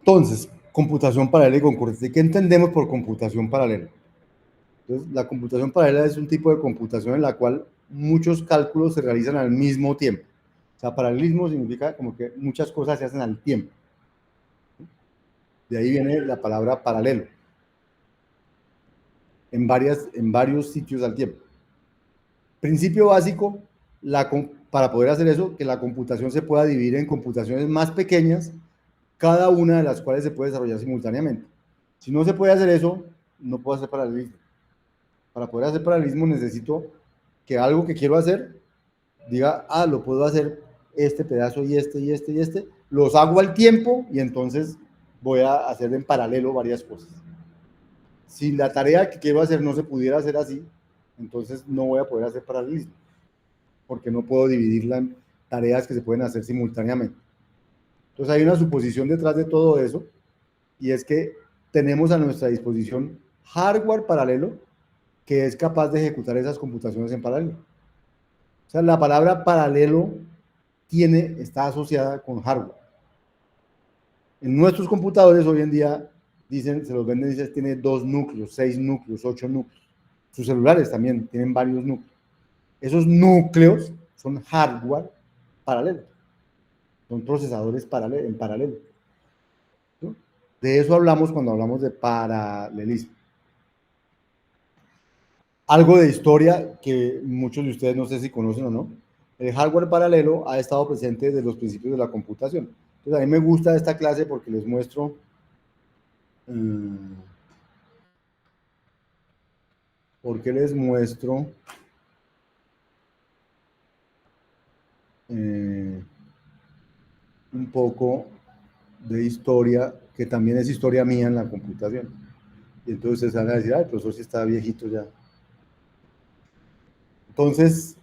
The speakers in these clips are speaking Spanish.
Entonces, computación paralela y concurrente. ¿Qué entendemos por computación paralela? Entonces, la computación paralela es un tipo de computación en la cual muchos cálculos se realizan al mismo tiempo. O sea, paralelismo significa como que muchas cosas se hacen al tiempo. De ahí viene la palabra paralelo. En varios sitios al tiempo. Principio básico, para poder hacer eso, que la computación se pueda dividir en computaciones más pequeñas, cada una de las cuales se puede desarrollar simultáneamente. Si no se puede hacer eso, no puedo hacer paralelismo. Para poder hacer paralelismo necesito que algo que quiero hacer diga, lo puedo hacer este pedazo y este y este y este, los hago al tiempo y entonces voy a hacer en paralelo varias cosas. Si la tarea que quiero hacer no se pudiera hacer así, entonces no voy a poder hacer paralelismo, porque no puedo dividirla en tareas que se pueden hacer simultáneamente. Entonces hay una suposición detrás de todo eso, y es que tenemos a nuestra disposición hardware paralelo que es capaz de ejecutar esas computaciones en paralelo. O sea, la palabra paralelo está asociada con hardware. En nuestros computadores hoy en día se los venden y dicen tiene 2 núcleos, 6 núcleos, 8 núcleos. Sus celulares también tienen varios núcleos. Esos núcleos son hardware paralelo. Son procesadores en paralelo. ¿No? De eso hablamos cuando hablamos de paralelismo. Algo de historia que muchos de ustedes no sé si conocen o no. El hardware paralelo ha estado presente desde los principios de la computación. Entonces a mí me gusta esta clase porque les muestro un poco de historia, que también es historia mía en la computación. Y entonces ustedes van a decir, el profesor sí está viejito ya. Entonces,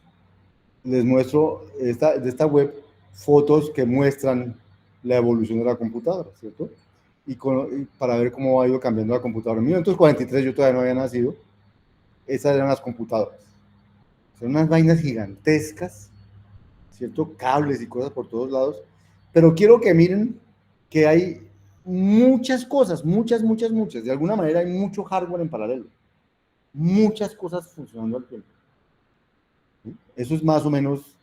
les muestro de esta web fotos que muestran la evolución de la computadora, ¿cierto? Y para ver cómo ha ido cambiando la computadora. En 1943 yo todavía no había nacido. Esas eran las computadoras. Son unas vainas gigantescas, ¿cierto? Cables y cosas por todos lados. Pero quiero que miren que hay muchas cosas, muchas. De alguna manera hay mucho hardware en paralelo. Muchas cosas funcionando al tiempo. Eso es más o menos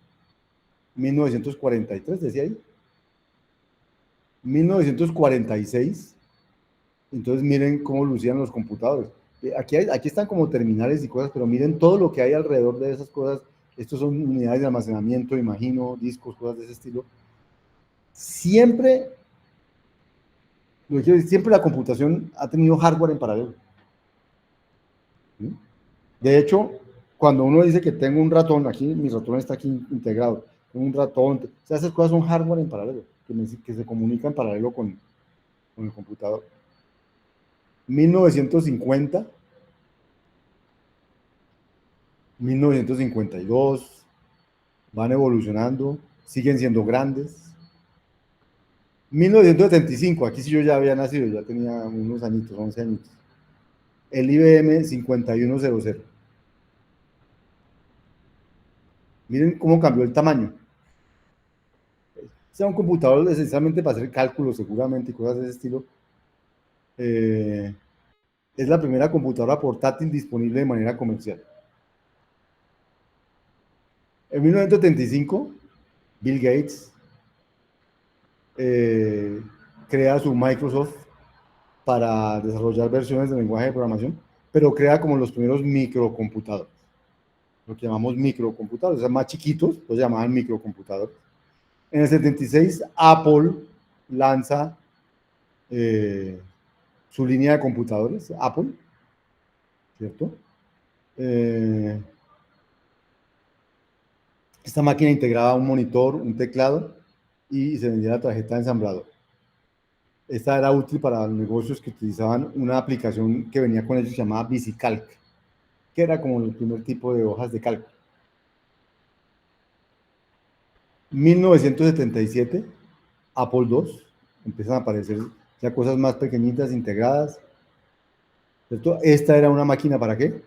1943, decía ahí. 1946. Entonces miren cómo lucían los computadores. Aquí están como terminales y cosas, pero miren todo lo que hay alrededor de esas cosas. Estos son unidades de almacenamiento, imagino, discos, cosas de ese estilo. Siempre la computación ha tenido hardware en paralelo. De hecho, cuando uno dice que tengo un ratón, aquí mi ratón está aquí integrado, tengo un ratón, o sea, esas cosas son hardware en paralelo, que se comunican en paralelo con el computador. 1950, 1952, van evolucionando, siguen siendo grandes. 1975, aquí sí yo ya había nacido, ya tenía unos añitos, 11 añitos. El IBM 5100. Miren cómo cambió el tamaño. Sea un computador esencialmente para hacer cálculos seguramente y cosas de ese estilo. Es la primera computadora portátil disponible de manera comercial. En 1975, Bill Gates crea su Microsoft para desarrollar versiones de lenguaje de programación, pero crea como los primeros microcomputadores, lo que llamamos microcomputadores, o sea, más chiquitos, los llamaban microcomputadores. En el 76, Apple lanza su línea de computadores, Apple, ¿cierto? Esta máquina integraba un monitor, un teclado y se vendía la tarjeta de ensamblador. Esta era útil para los negocios que utilizaban una aplicación que venía con ellos llamada VisiCalc, que era como el primer tipo de hojas de cálculo. 1977, Apple II, empiezan a aparecer ya cosas más pequeñitas, integradas. ¿Cierto? Esta era una máquina ¿para qué?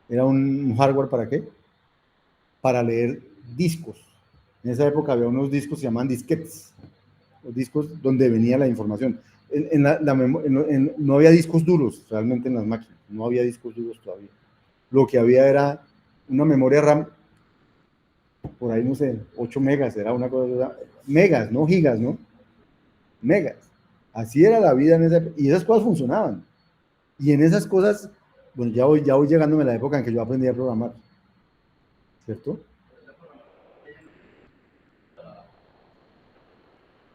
Era un hardware ¿para qué? Para leer discos. En esa época había unos discos que se llaman disquetes. los discos donde venía la información. No había discos duros realmente en las máquinas, no había discos duros todavía. Lo que había era una memoria RAM, por ahí no sé, 8 megas, era una cosa, megas, no gigas, ¿no? Megas. Así era la vida en esa, y esas cosas funcionaban. Y en esas cosas, bueno, ya voy llegándome a la época en que yo aprendí a programar, ¿cierto?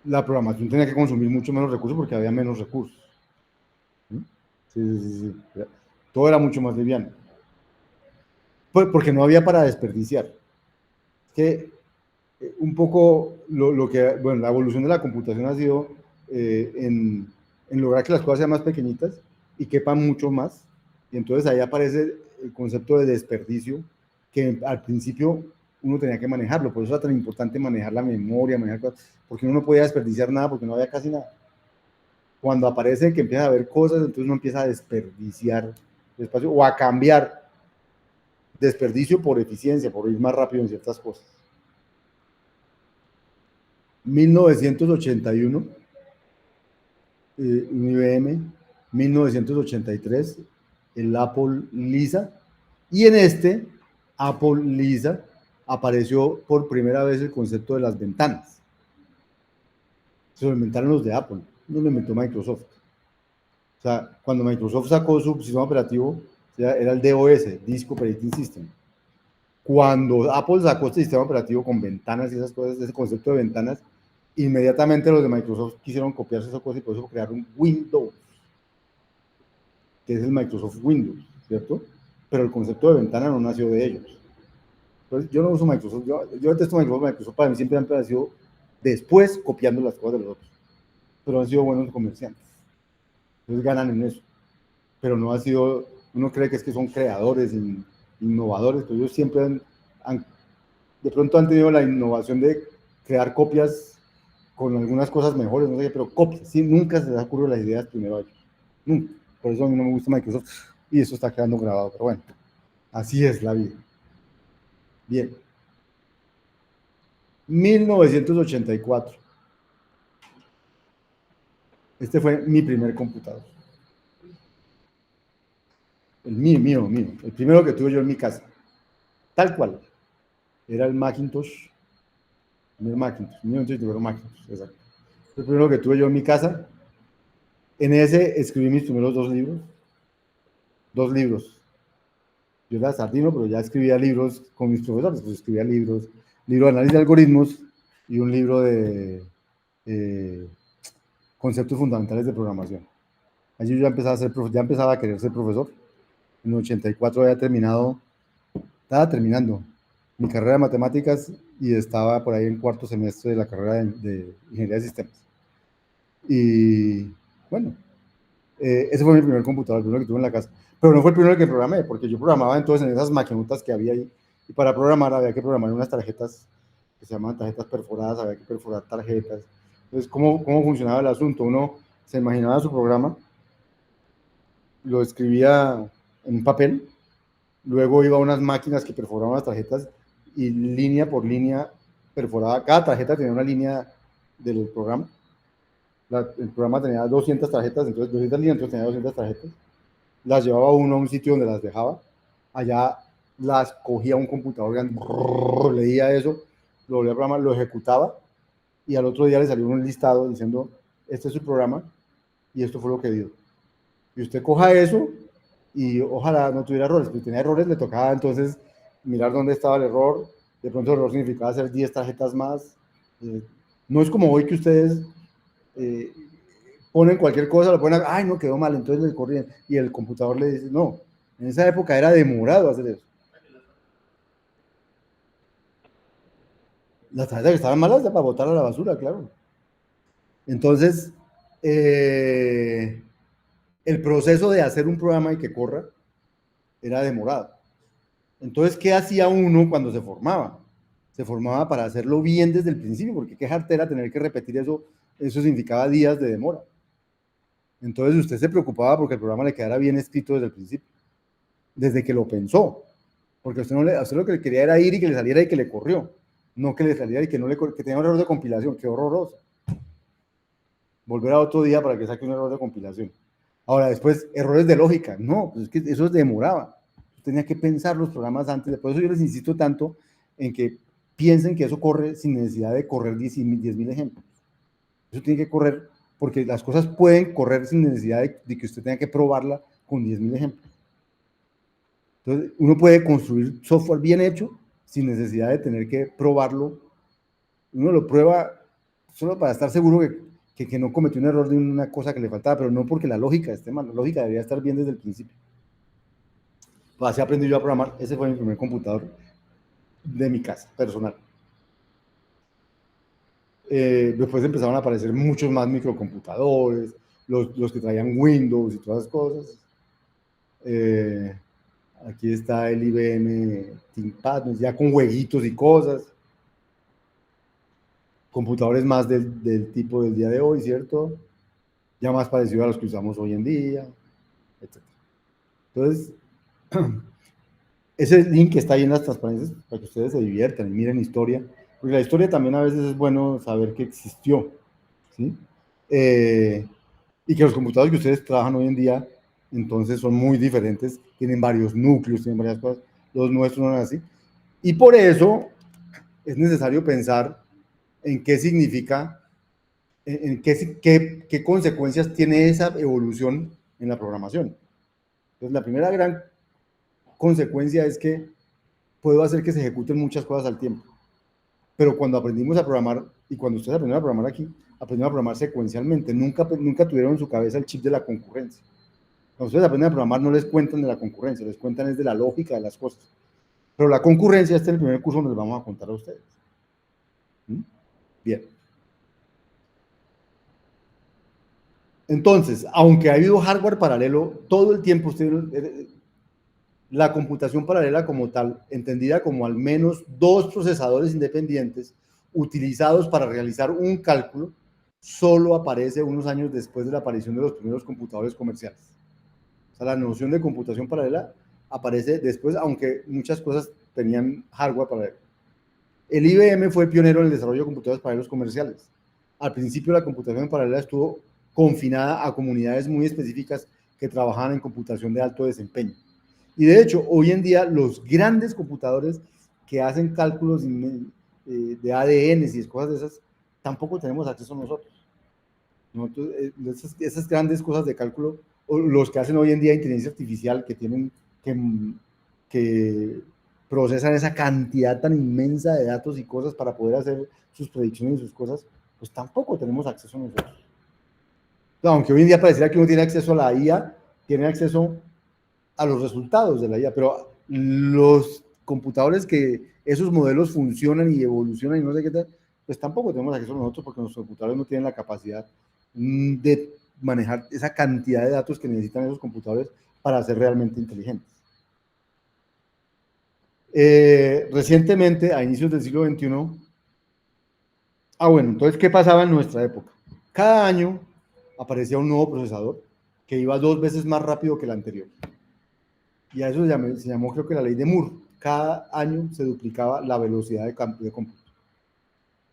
La programación tenía que consumir mucho menos recursos porque había menos recursos. ¿Sí? Sí, sí, sí. Todo era mucho más liviano. Pues porque no había para desperdiciar. Es que un poco lo que, bueno, la evolución de la computación ha sido en lograr que las cosas sean más pequeñitas y quepan mucho más. Y entonces ahí aparece el concepto de desperdicio, que al principio uno tenía que manejarlo. Por eso era tan importante manejar la memoria, manejar cosas, porque uno no podía desperdiciar nada porque no había casi nada. Cuando aparece que empieza a haber cosas, entonces uno empieza a desperdiciar espacio o a cambiar desperdicio por eficiencia, por ir más rápido en ciertas cosas. 1981, un IBM, 1983, el Apple Lisa, y en este Apple Lisa apareció por primera vez el concepto de las ventanas. Se lo inventaron los de Apple, no lo inventó Microsoft. O sea, cuando Microsoft sacó su sistema operativo, era el DOS, Disk Operating System. Cuando Apple sacó este sistema operativo con ventanas y esas cosas, ese concepto de ventanas, inmediatamente los de Microsoft quisieron copiarse esa cosa y por eso crearon Windows, que es el Microsoft Windows, ¿cierto? Pero el concepto de ventana no nació de ellos. Entonces, yo no uso Microsoft, yo detesto Microsoft para mí siempre han parecido después copiando las cosas de los otros, pero han sido buenos comerciantes. Entonces ganan en eso, pero no ha sido, uno cree que es que son creadores, innovadores, pero ellos siempre de pronto han tenido la innovación de crear copias con algunas cosas mejores, no sé qué, pero copias, ¿sí? Nunca se les ocurrido las ideas primero a ellos, nunca. Por eso a mí no me gusta Microsoft y eso está quedando grabado, pero bueno, así es la vida. Bien. 1984. Este fue mi primer computador. El mío. El primero que tuve yo en mi casa. Tal cual. Era el Macintosh. El Macintosh. 1984 Macintosh, exacto. El primero que tuve yo en mi casa. En ese escribí mis primeros 2 libros. 2 libros. Yo era sardino, pero ya escribía libros con mis profesores. Pues escribía libro de análisis de algoritmos y un libro de conceptos fundamentales de programación. Allí yo ya empezaba a querer ser profesor. En el 84 había estaba terminando mi carrera de matemáticas y estaba por ahí en cuarto semestre de la carrera de ingeniería de sistemas. Y bueno, ese fue mi primer computador, el primero que tuve en la casa. Pero no fue el primero que programé, porque yo programaba entonces en esas maquinotas que había ahí. Y para programar había que programar unas tarjetas que se llaman tarjetas perforadas, había que perforar tarjetas. Entonces, ¿cómo funcionaba el asunto? Uno se imaginaba su programa, lo escribía en un papel, luego iba a unas máquinas que perforaban las tarjetas y línea por línea perforaba. Cada tarjeta tenía una línea del programa. El programa tenía 200 tarjetas, entonces 200 líneas, entonces tenía 200 tarjetas. Las llevaba uno a un sitio donde las dejaba. Allá las cogía un computador grande, leía eso, lo volvía a programar, lo ejecutaba y al otro día le salió un listado diciendo, este es su programa y esto fue lo que dio. Y usted coja eso y ojalá no tuviera errores. Si tenía errores, le tocaba entonces mirar dónde estaba el error. De pronto el error significaba hacer 10 tarjetas más. No es como hoy que ustedes ponen cualquier cosa, lo ponen, ay, no, quedó mal, entonces le corrían. Y el computador le dice, no, en esa época era demorado hacer eso. Las tarjetas que estaban malas para botar a la basura, claro. Entonces, el proceso de hacer un programa y que corra era demorado. Entonces, ¿qué hacía uno cuando se formaba? Se formaba para hacerlo bien desde el principio, porque qué jartera tener que repetir eso, eso significaba días de demora. Entonces usted se preocupaba porque el programa le quedara bien escrito desde el principio, desde que lo pensó, porque usted lo que le quería era ir y que le saliera y que le corrió, no que le saliera y que no le que tenía un error de compilación, qué horroroso. volver a otro día para que saque un error de compilación. Ahora, después, errores de lógica. No, pues es que eso demoraba. Tenía que pensar los programas antes. Por eso yo les insisto tanto en que piensen que eso corre sin necesidad de correr 10.000 ejemplos. Eso tiene que correr porque las cosas pueden correr sin necesidad de que usted tenga que probarla con 10.000 ejemplos. Entonces, uno puede construir software bien hecho sin necesidad de tener que probarlo. Uno lo prueba solo para estar seguro que no cometió un error de una cosa que le faltaba, pero no porque la lógica esté mal. La lógica debería estar bien desde el principio. Pues así aprendí yo a programar. Ese fue mi primer computador de mi casa, personal. Después empezaron a aparecer muchos más microcomputadores, los que traían Windows y todas esas cosas. Aquí está el IBM ThinkPad, ya con jueguitos y cosas. Computadores más del tipo del día de hoy, ¿cierto? Ya más parecido a los que usamos hoy en día, etc. Entonces, ese link está ahí en las transparencias para que ustedes se diviertan y miren historia, porque la historia también a veces es bueno saber que existió, ¿sí? Y que los computadores que ustedes trabajan hoy en día, entonces son muy diferentes, tienen varios núcleos, tienen varias cosas, los nuestros no son así. Y por eso es necesario pensar en qué significa, en qué consecuencias tiene esa evolución en la programación. Entonces, la primera gran consecuencia es que puedo hacer que se ejecuten muchas cosas al tiempo. Pero cuando aprendimos a programar, y cuando ustedes aprendieron a programar aquí, aprendieron a programar secuencialmente. Nunca tuvieron en su cabeza el chip de la concurrencia. Cuando ustedes aprenden a programar, no les cuentan de la concurrencia, les cuentan es de la lógica de las cosas. Pero la concurrencia, este es el primer curso donde les vamos a contar a ustedes. ¿Mm? Bien. Entonces, aunque ha habido hardware paralelo, todo el tiempo la computación paralela como tal, entendida como al menos dos procesadores independientes utilizados para realizar un cálculo, solo aparece unos años después de la aparición de los primeros computadores comerciales. O sea, la noción de computación paralela aparece después, aunque muchas cosas tenían hardware paralelo. El IBM fue pionero en el desarrollo de computadores paralelos comerciales. Al principio la computación paralela estuvo confinada a comunidades muy específicas que trabajaban en computación de alto desempeño. Y de hecho, hoy en día los grandes computadores que hacen cálculos de ADN y cosas de esas, tampoco tenemos acceso nosotros. Esas grandes cosas de cálculo, o los que hacen hoy en día inteligencia artificial, que procesan esa cantidad tan inmensa de datos y cosas para poder hacer sus predicciones y sus cosas, pues tampoco tenemos acceso nosotros. Aunque hoy en día pareciera que uno tiene acceso a la IA, tiene acceso a los resultados de la IA, pero los computadores que esos modelos funcionan y evolucionan y no sé qué tal, pues tampoco tenemos acceso nosotros porque nuestros computadores no tienen la capacidad de manejar esa cantidad de datos que necesitan esos computadores para ser realmente inteligentes. Recientemente, a inicios del siglo XXI, bueno, entonces, ¿qué pasaba en nuestra época? Cada año aparecía un nuevo procesador que iba 2 veces más rápido que el anterior. Y a eso se llamó, creo que la ley de Moore. Cada año se duplicaba la velocidad de cómputo.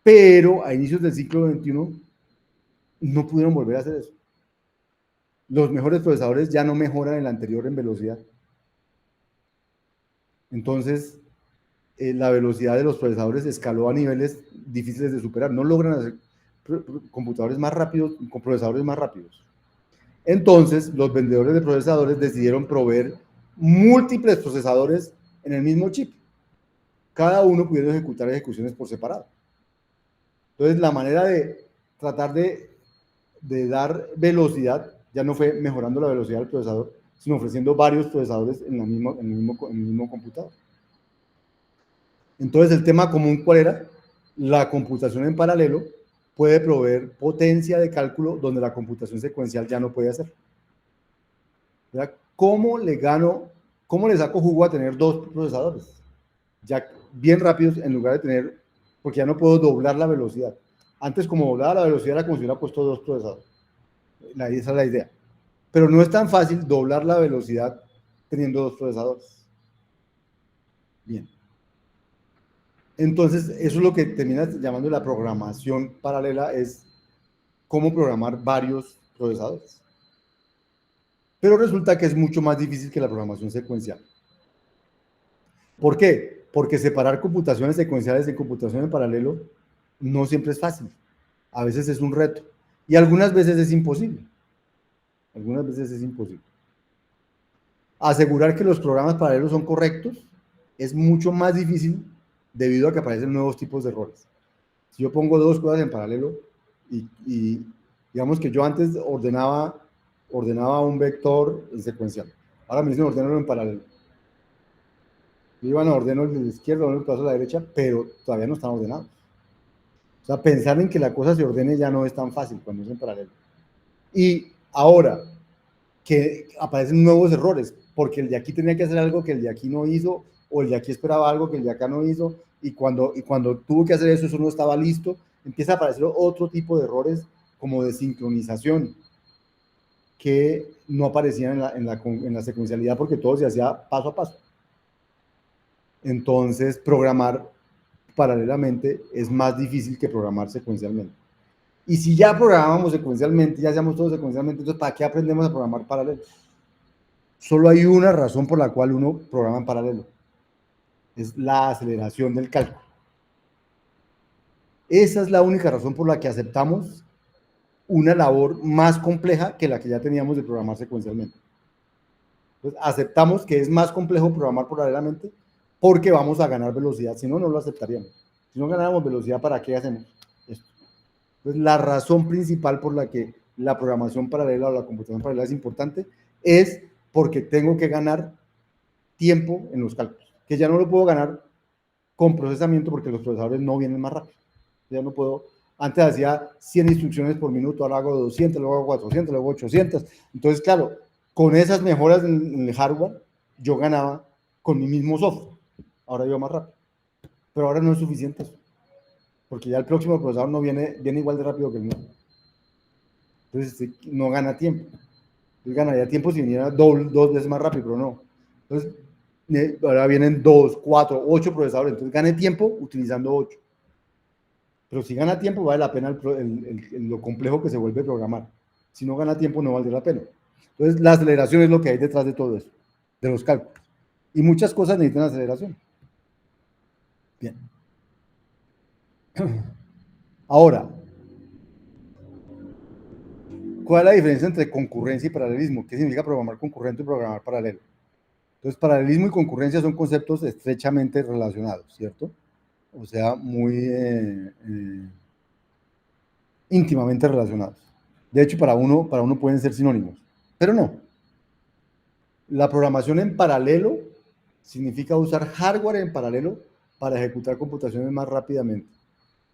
Pero a inicios del siglo XXI no pudieron volver a hacer eso. Los mejores procesadores ya no mejoran el anterior en velocidad. Entonces, la velocidad de los procesadores escaló a niveles difíciles de superar. No logran hacer computadores más rápidos, con procesadores más rápidos. Entonces, los vendedores de procesadores decidieron proveer múltiples procesadores en el mismo chip, cada uno pudiendo ejecutar ejecuciones por separado. Entonces, la manera de tratar de dar velocidad ya no fue mejorando la velocidad del procesador, sino ofreciendo varios procesadores en el mismo computador. Entonces, el tema común, ¿cuál era? La computación en paralelo puede proveer potencia de cálculo donde la computación secuencial ya no puede hacer. ¿Cómo le gano, cómo le saco jugo a tener dos procesadores? Ya bien rápidos en lugar de tener, porque ya no puedo doblar la velocidad. Antes, como doblaba la velocidad, era como si hubiera puesto dos procesadores. Esa es la idea. Pero no es tan fácil doblar la velocidad teniendo dos procesadores. Bien. Entonces, eso es lo que termina llamando la programación paralela, es cómo programar varios procesadores. Pero resulta que es mucho más difícil que la programación secuencial. ¿Por qué? Porque separar computaciones secuenciales de computación en paralelo no siempre es fácil. A veces es un reto. Y algunas veces es imposible. Algunas veces es imposible. Asegurar que los programas paralelos son correctos es mucho más difícil debido a que aparecen nuevos tipos de errores. Si yo pongo dos cosas en paralelo y digamos que yo antes ordenaba un vector en secuencial, ahora me dicen ordenarlo en paralelo. Yo iban a ordenar el de la izquierda, el paso a la derecha, pero todavía no están ordenados. O sea, pensar en que la cosa se ordene ya no es tan fácil cuando es en paralelo. Y ahora que aparecen nuevos errores, porque el de aquí tenía que hacer algo que el de aquí no hizo, o el de aquí esperaba algo que el de acá no hizo, y cuando tuvo que hacer eso, eso no estaba listo, empieza a aparecer otro tipo de errores como de sincronización que no aparecían en la secuencialidad porque todo se hacía paso a paso. Entonces, programar paralelamente es más difícil que programar secuencialmente. Y si ya programamos secuencialmente, ya hacemos todo secuencialmente, entonces ¿para qué aprendemos a programar paralelo? Solo hay una razón por la cual uno programa en paralelo. Es la aceleración del cálculo. Esa es la única razón por la que aceptamos una labor más compleja que la que ya teníamos de programar secuencialmente. Entonces, aceptamos que es más complejo programar paralelamente porque vamos a ganar velocidad, si no, no lo aceptaríamos. Si no ganáramos velocidad, ¿para qué hacemos esto? Entonces, la razón principal por la que la programación paralela o la computación paralela es importante es porque tengo que ganar tiempo en los cálculos, que ya no lo puedo ganar con procesamiento porque los procesadores no vienen más rápido. Ya no puedo, antes hacía 100 instrucciones por minuto, ahora hago 200, luego hago 400, luego 800. Entonces, claro, con esas mejoras en el hardware, yo ganaba con mi mismo software. Ahora iba más rápido. Pero ahora no es suficiente eso, porque ya el próximo procesador no viene igual de rápido que el mío. Entonces, no gana tiempo. Entonces, ganaría tiempo si viniera dos veces más rápido, pero no. Entonces, ahora vienen 2, 4, 8 procesadores. Entonces, gane tiempo utilizando 8. Pero si gana tiempo, vale la pena lo complejo que se vuelve programar. Si no gana tiempo, no vale la pena. Entonces, la aceleración es lo que hay detrás de todo eso, de los cálculos. Y muchas cosas necesitan aceleración. Bien. Ahora, ¿cuál es la diferencia entre concurrencia y paralelismo? ¿Qué significa programar concurrente y programar paralelo? Entonces, paralelismo y concurrencia son conceptos estrechamente relacionados, ¿cierto? O sea, muy íntimamente relacionados. De hecho, para uno pueden ser sinónimos, pero no. La programación en paralelo significa usar hardware en paralelo para ejecutar computaciones más rápidamente.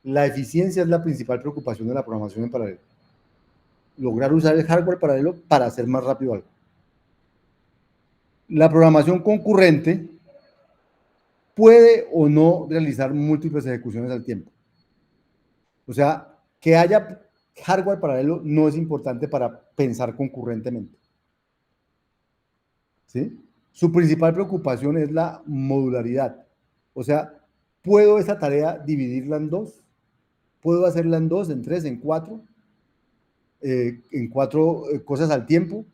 La eficiencia es la principal preocupación de la programación en paralelo. Lograr usar el hardware paralelo para hacer más rápido algo. La programación concurrente puede o no realizar múltiples ejecuciones al tiempo. O sea, que haya hardware paralelo no es importante para pensar concurrentemente. ¿Sí? Su principal preocupación es la modularidad. O sea, ¿puedo esa tarea dividirla en dos? ¿Puedo hacerla en dos, en tres, en cuatro cosas al tiempo?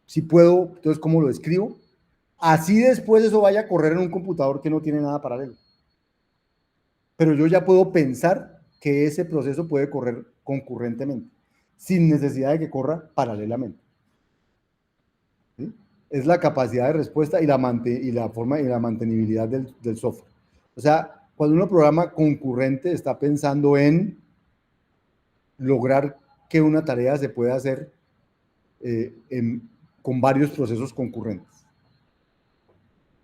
Si puedo, entonces, ¿cómo lo escribo? Así después eso vaya a correr en un computador que no tiene nada paralelo. Pero yo ya puedo pensar que ese proceso puede correr concurrentemente, sin necesidad de que corra paralelamente. ¿Sí? Es la capacidad de respuesta y la mantenibilidad del software. O sea, cuando uno programa concurrente, está pensando en lograr que una tarea se pueda hacer con varios procesos concurrentes.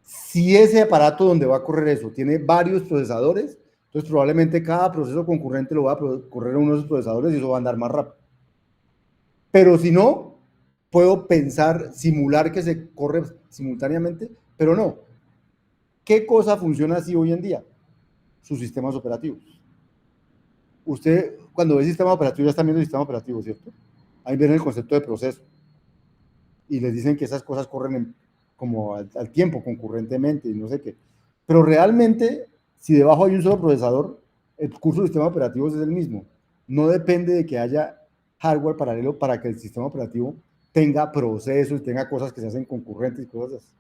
Si ese aparato donde va a correr eso tiene varios procesadores, entonces probablemente cada proceso concurrente lo va a correr en uno de esos procesadores y eso va a andar más rápido. Pero si no, puedo pensar, simular que se corre simultáneamente, pero no. ¿Qué cosa funciona así hoy en día? Sus sistemas operativos. Usted, cuando ve sistema operativo, ya está viendo el sistema operativo, ¿cierto? Ahí viene el concepto de proceso. Y les dicen que esas cosas corren como al tiempo, concurrentemente, y no sé qué. Pero realmente, si debajo hay un solo procesador, el curso de sistemas operativos es el mismo. No depende de que haya hardware paralelo para que el sistema operativo tenga procesos, tenga cosas que se hacen concurrentes y cosas así.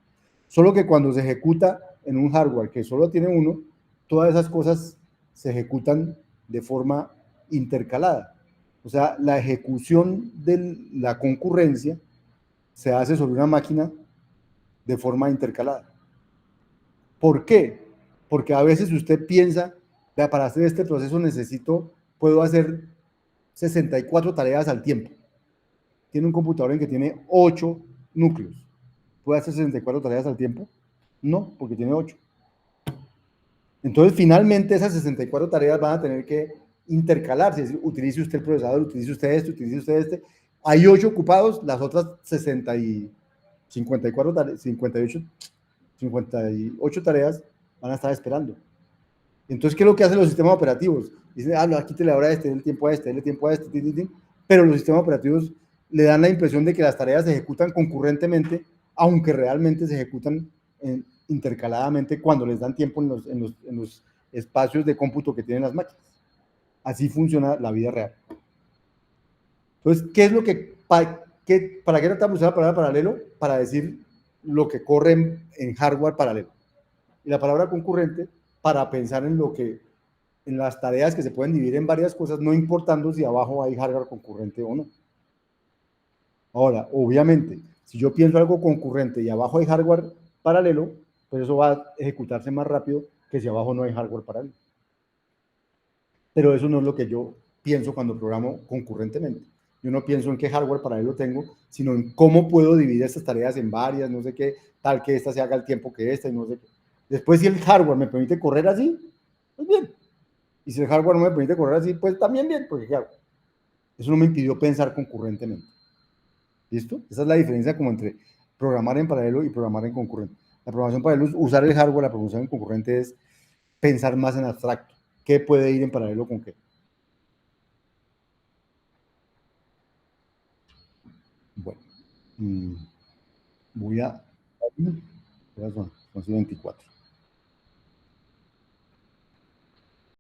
Solo que cuando se ejecuta en un hardware que solo tiene uno, todas esas cosas se ejecutan de forma intercalada. O sea, la ejecución de la concurrencia se hace sobre una máquina de forma intercalada. ¿Por qué? Porque a veces usted piensa, para hacer este proceso puedo hacer 64 tareas al tiempo. Tiene un computador en que tiene 8 núcleos. ¿Puede hacer 64 tareas al tiempo? No, porque tiene 8. Entonces, finalmente, esas 64 tareas van a tener que intercalarse. Es decir, utilice usted el procesador, utilice usted este, utilice usted este. Hay 8 ocupados, las otras 54, 58 tareas van a estar esperando. Entonces, ¿qué es lo que hacen los sistemas operativos? Dicen, no, aquí te le ahora el tiempo a este, el tiempo a este, pero los sistemas operativos le dan la impresión de que las tareas se ejecutan concurrentemente, aunque realmente se ejecutan intercaladamente cuando les dan tiempo en los espacios de cómputo que tienen las máquinas. Así funciona la vida real. Entonces, ¿qué es lo que, para qué tratamos de usar la palabra paralelo? Para decir lo que corre en hardware paralelo. Y la palabra concurrente para pensar en las tareas que se pueden dividir en varias cosas, no importando si abajo hay hardware concurrente o no. Ahora, obviamente, si yo pienso algo concurrente y abajo hay hardware paralelo, pues eso va a ejecutarse más rápido que si abajo no hay hardware paralelo. Pero eso no es lo que yo pienso cuando programo concurrentemente. Yo no pienso en qué hardware paralelo tengo, sino en cómo puedo dividir estas tareas en varias, no sé qué, tal que esta se haga el tiempo que esta y no sé qué. Después, si el hardware me permite correr así, pues bien. Y si el hardware no me permite correr así, pues también bien, porque claro, eso no me impidió pensar concurrentemente. ¿Listo? Esa es la diferencia como entre programar en paralelo y programar en concurrente. La programación paralelo es usar el hardware, la programación en concurrente es pensar más en abstracto. ¿Qué puede ir en paralelo con qué? Bueno, voy a... Son 24.